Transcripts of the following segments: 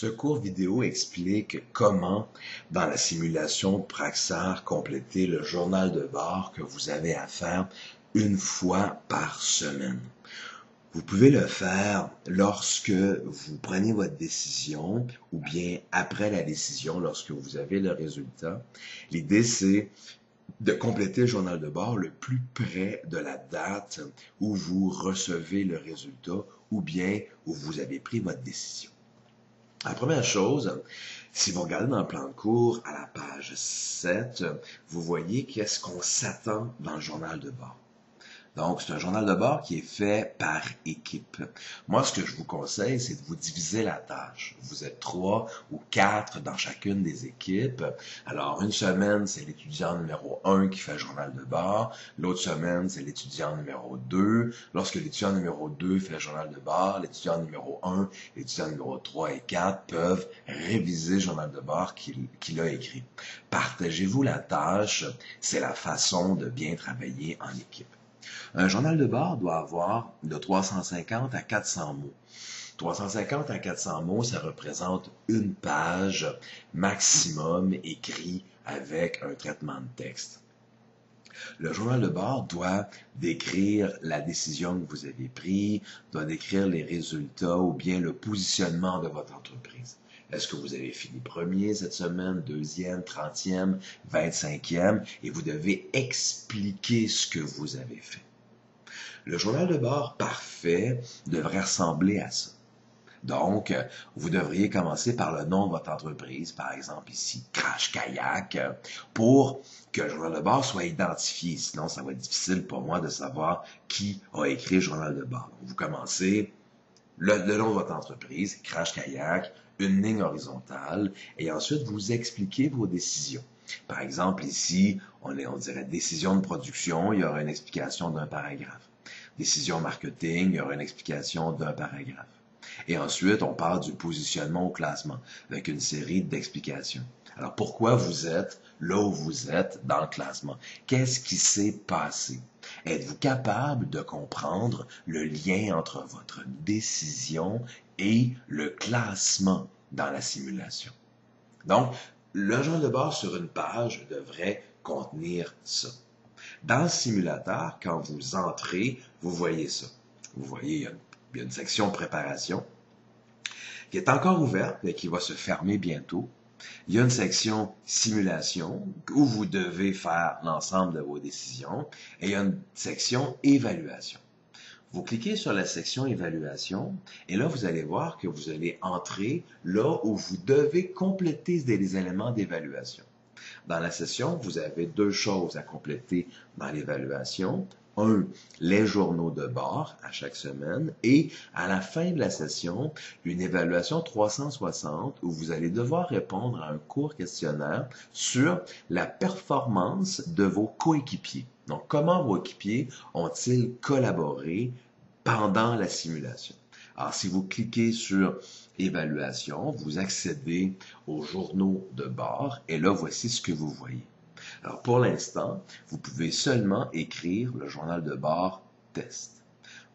Ce cours vidéo explique comment, dans la simulation Praxair, compléter le journal de bord que vous avez à faire une fois par semaine. Vous pouvez le faire lorsque vous prenez votre décision ou bien après la décision, lorsque vous avez le résultat. L'idée, c'est de compléter le journal de bord le plus près de la date où vous recevez le résultat ou bien où vous avez pris votre décision. La première chose, si vous regardez dans le plan de cours à la page 7, vous voyez qu'est-ce qu'on s'attend dans le journal de bord. Donc, c'est un journal de bord qui est fait par équipe. Moi, ce que je vous conseille, c'est de vous diviser la tâche. Vous êtes 3 ou 4 dans chacune des équipes. Alors, une semaine, c'est l'étudiant numéro 1 qui fait le journal de bord. L'autre semaine, c'est l'étudiant numéro 2. Lorsque l'étudiant numéro 2 fait le journal de bord, l'étudiant numéro 1, l'étudiant numéro 3 et 4 peuvent réviser le journal de bord qu'il a écrit. Partagez-vous la tâche. C'est la façon de bien travailler en équipe. Un journal de bord doit avoir de 350 à 400 mots. 350 à 400 mots, ça représente une page maximum écrit avec un traitement de texte. Le journal de bord doit décrire la décision que vous avez prise, doit décrire les résultats ou bien le positionnement de votre entreprise. Est-ce que vous avez fini premier cette semaine, deuxième, 30e, 25e, et vous devez expliquer ce que vous avez fait. Le journal de bord parfait devrait ressembler à ça. Donc, vous devriez commencer par le nom de votre entreprise, par exemple ici, Crash Kayak, pour que le journal de bord soit identifié. Sinon, ça va être difficile pour moi de savoir qui a écrit le journal de bord. Donc, vous commencez le nom de votre entreprise, Crash Kayak, une ligne horizontale, et ensuite vous expliquez vos décisions. Par exemple, ici, on dirait décision de production, il y aura une explication d'un paragraphe. Décision marketing, il y aura une explication d'un paragraphe. Et ensuite, on parle du positionnement au classement, avec une série d'explications. Alors, pourquoi vous êtes là où vous êtes dans le classement? Qu'est-ce qui s'est passé? Êtes-vous capable de comprendre le lien entre votre décision et le classement dans la simulation? Donc, le journal de bord sur une page devrait contenir ça. Dans le simulateur, quand vous entrez, vous voyez ça. Vous voyez, il y a une section préparation qui est encore ouverte, mais qui va se fermer bientôt. Il y a une section simulation où vous devez faire l'ensemble de vos décisions. Et il y a une section évaluation. Vous cliquez sur la section évaluation et là, vous allez voir que vous allez entrer là où vous devez compléter des éléments d'évaluation. Dans la session, vous avez deux choses à compléter dans l'évaluation. Un, les journaux de bord à chaque semaine et à la fin de la session, une évaluation 360 où vous allez devoir répondre à un court questionnaire sur la performance de vos coéquipiers. Donc, comment vos équipiers ont-ils collaboré pendant la simulation? Alors, si vous cliquez sur évaluation, vous accédez aux journaux de bord et là, voici ce que vous voyez. Alors, pour l'instant, vous pouvez seulement écrire le journal de bord test.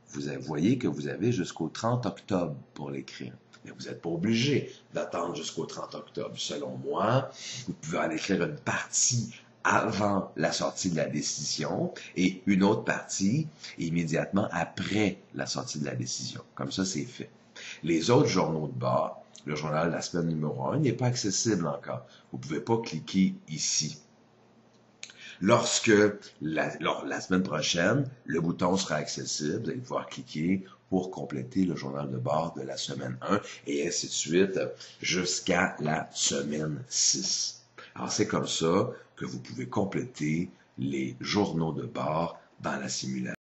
Vous voyez que vous avez jusqu'au 30 octobre pour l'écrire. Mais vous n'êtes pas obligé d'attendre jusqu'au 30 octobre. Selon moi, vous pouvez en écrire une partie avant la sortie de la décision et une autre partie immédiatement après la sortie de la décision. Comme ça, c'est fait. Les autres journaux de bord, le journal de la semaine numéro 1 n'est pas accessible encore. Vous ne pouvez pas cliquer ici. Lorsque la semaine prochaine, le bouton sera accessible, vous allez pouvoir cliquer pour compléter le journal de bord de la semaine 1 et ainsi de suite jusqu'à la semaine 6. Alors, c'est comme ça que vous pouvez compléter les journaux de bord dans la simulation.